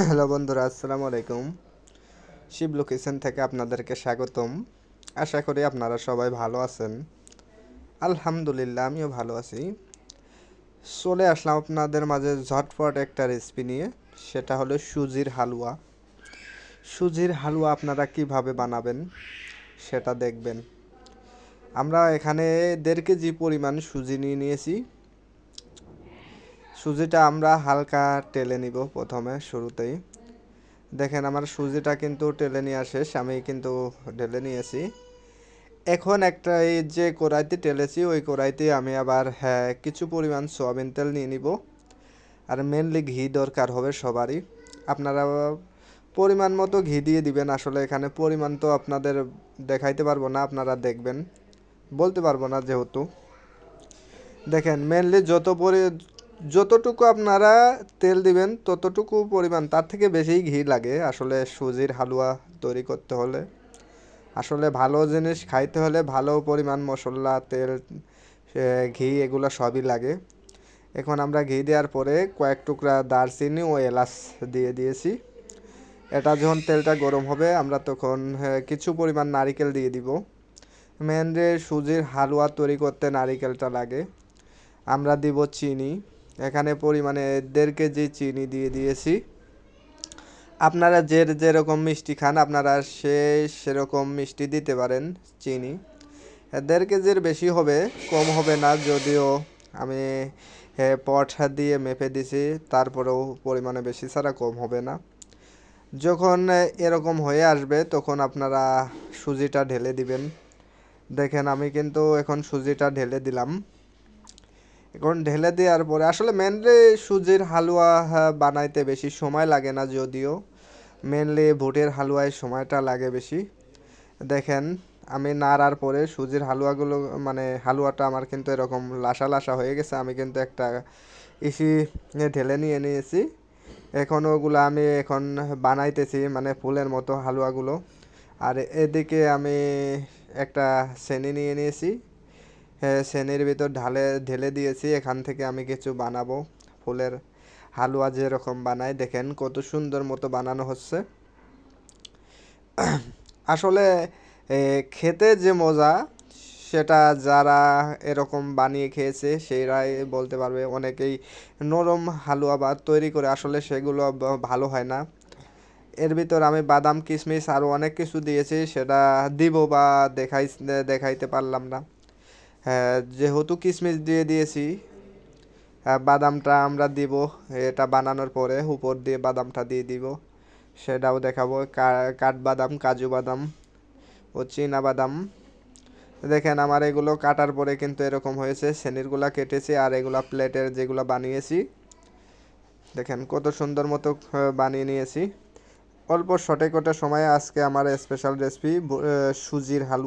Hello বন্ধুরা, আসসালামু আলাইকুম। শিব লোকেশন থেকে আপনাদেরকে স্বাগতম। আশা করি আপনারা সবাই ভালো আছেন। আলহামদুলিল্লাহ, আমিও ভালো আছি। চলে আসলাম আপনাদের মাঝে ঝটপট একটা রেসিপি নিয়ে। সেটা হলো সুজির হালুয়া। সুজির হালুয়া আপনারা কিভাবে বানাবেন সেটা দেখবেন। আমরা এখানে 1.5 কেজি পরিমাণ সুজি নিয়ে নিয়েছি। সুজিটা আমরা হালকা টেলে নিব প্রথমে শুরুতেই। দেখেন আমার সুজিটা কিন্তু টেলে নেওয়া শেষ, আমি কিন্তু ঢেলে নিয়েছি। এখন একটা এই যে কড়াইতে টেলেছি ওই কড়াইতে আমি আবার কিছু পরিমাণ সয়াবিন তেল নিয়ে নিব। আর মেনলি ঘি দরকার হবে সবারই। আপনারা পরিমাণ মতো ঘি দিয়ে দিবেন। আসলে এখানে পরিমাণ তো আপনাদের দেখাইতে পারবো না, আপনারা দেখবেন, বলতে পারবো না যেহেতু। দেখেন মেনলি যতটুকু আপনারা তেল দিবেন ততটুকু পরিমাণ, তার থেকে বেশি ঘি লাগে আসলে সুজির হালুয়া তৈরি করতে হলে। আসলে ভালো জিনিস খাইতে হলে ভালো পরিমাণ মশলা, তেল, ঘি এগুলো সবই লাগে। এখন আমরা ঘি দেওয়ার পরে কয়েক টুকরা দারচিনি ও এলাচ দিয়ে দিয়েছি। এটা যখন তেলটা গরম হবে আমরা তখন কিছু পরিমাণ নারিকেল দিয়ে দিব। মেনলি সুজির হালুয়া তৈরি করতে নারিকেলটা লাগে। আমরা দিব চিনি। এখানে পরিমাণে 1.5 কেজি চিনি দিয়ে দিয়েছি। আপনারা যেরকম মিষ্টি খান আপনারা সেরকম মিষ্টি দিতে পারেন চিনি। 1.5 কেজির বেশি হবে, কম হবে না, যদিও আমি পট দিয়ে মেপে দিছি, তারপরেও পরিমাণে বেশি ছাড়া কম হবে না। যখন এরকম হয়ে আসবে তখন আপনারা সুজিটা ঢেলে দিবেন। দেখেন আমি কিন্তু এখন সুজিটা ঢেলে দিলাম। এখন ঢেলে দেওয়ার পরে আসলে মেনলি সুজির হালুয়া বানাইতে বেশি সময় লাগে না, যদিও মেনলি বুটের হালুয়ায় সময়টা লাগে বেশি। দেখেন আমি নাড়ার পরে সুজির হালুয়াগুলো মানে হালুয়াটা আমার কিন্তু এরকম লাসা লাসা হয়ে গেছে। আমি কিন্তু একটা ইসি ঢেলে নিয়ে নিয়েছি। এখন ওগুলো আমি এখন বানাইতেছি মানে ফুলের মতো হালুয়াগুলো। আর এদিকে আমি একটা চেনি নিয়ে নিয়েছি। হ্যাঁ, চেনির ভিতর ঢেলে দিয়েছি। এখান থেকে আমি কিছু বানাবো ফুলের হালুয়া যেরকম বানাই। দেখেন কত সুন্দর মতো বানানো হচ্ছে। আসলে খেতে যে মজা সেটা যারা এরকম বানিয়ে খেয়েছে সেইরাই বলতে পারবে। অনেকেই নরম হালুয়া বা তৈরি করে আসলে সেগুলো ভালো হয় না। এর ভিতর আমি বাদাম, কিশমিশ আরও অনেক কিছু দিয়েছি, সেটা দিব বা দেখাইতে পারলাম না। হ্যাঁ, যেহেতু কিশমিশ দিয়ে দিয়েছি, বাদামটা আমরা দিব এটা বানানোর পরে, উপর দিয়ে বাদামটা দিয়ে দিব, সেটাও দেখাবো। কাঠবাদাম, কাজু বাদাম ও চীনা বাদাম। দেখেন আমার এগুলো কাটার পরে কিন্তু এরকম হয়েছে। সেনিরগুলা কেটেছি আর এগুলা প্লেটের যেগুলো বানিয়েছি দেখেন কত সুন্দর মতো বানিয়ে নিয়েছি। অল্প শর্টকাটের সময়ে আজকে আমার স্পেশাল রেসিপি সুজির হালুয়া।